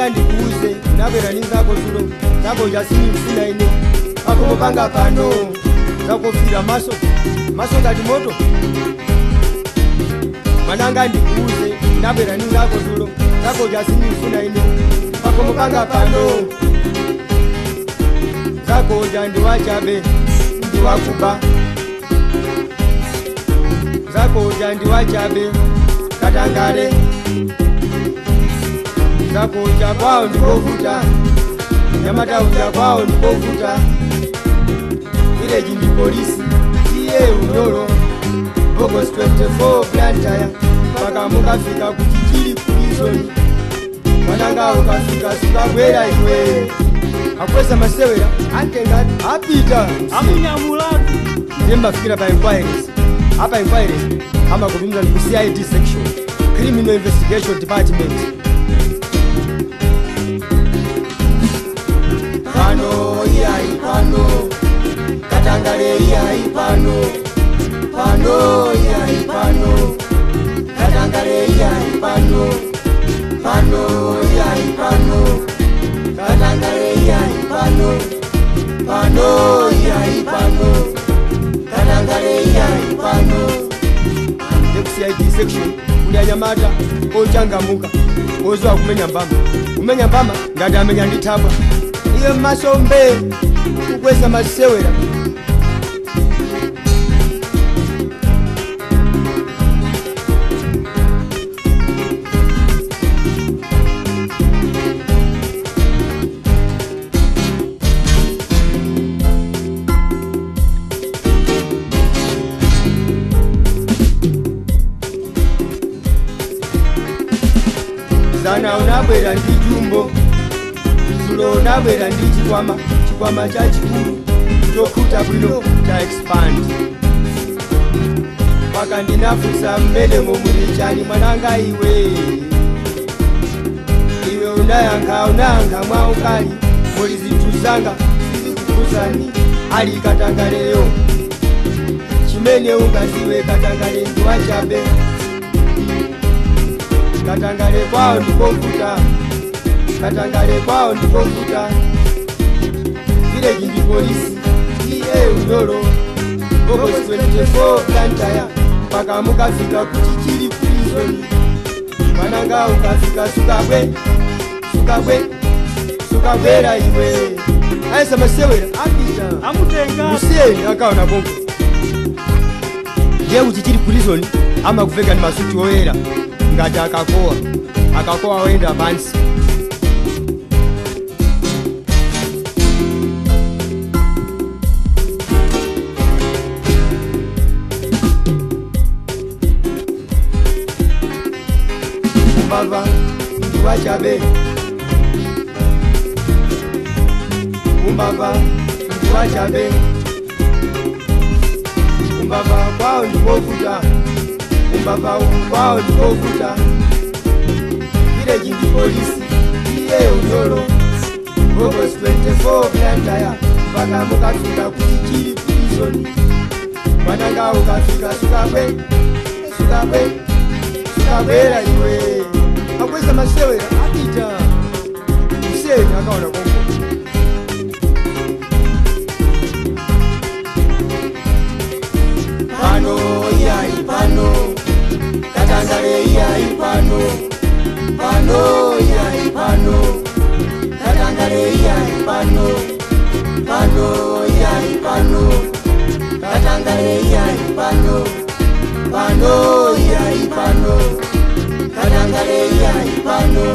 Mananga ndikuuze nabwera ninzako zulo zako jasini mfuna ine pakomo panga pano zakofira maso ngati moto. Mananga ndikuuze nabwera ninzako zulo zako jasini mfuna ine pakomo panga pano zako jandiwachabe ndiwakuba zako jandiwachabe katangale zako chakwao ndikovuta Nyamata uchakwao ndikovuta village ndi polisi iye unyolo August 24 plantaya paka mukafika kuchichili prison. Mananga ukafika sukabwera iwe akwesa masewera antenga apita amunyamulatu ndembafikira pa inquiries apa inquiries ama kupimira ku CID section Criminal Investigation Department. Pano iyai pano katangale iyai pano pano iyai pano katangale iyai pano pano iyai pano katangale iyai pano pano iyai pano katangale iyai pano. The CID section unyanyamata ochangamuka ozwa kumenya mbama ngati amenya ndithabwa iye masombe kukwesa masewera. Zana unabwera ndi jumbo zulo unabwera ndi chikwama cha chikulu chokuta bwino cha expand paka ndinafusa mmene mumuli chani mwananga iwe unayankha mwaukali muli zinthu zanga sizikukuzani ali katangaleyo chimene ungaziwe katangale ndiwachabe katangale kwao ndikovuta katangale kwao ndikovuta village ndi polisi iye unyolo August 24 plantaya paka mukafika kuchichili prison. Mananga ukafika sukabwera iwe aisa masewera apita amutenga musiyeni akaona bongo ndiye kuchichili prison ama kuveka ni masuti oyera ngati akakoa wenda pansi. Umbava ndiwachabe umbava kwao ndikovuta umbava kwao ndikovuta village ndi polisi iye unyolo August 24 plantaya paka mukafika kuchichili prison. Mananga ukafika sukabwera iwe akwesa masewera apita musiyeni akaona bongo. Pano iyai pano katangale iyai pano pano iyai pano katangale iyai pano pano iyai pano katangale iyai pano pano iyai pano katangale iyai pano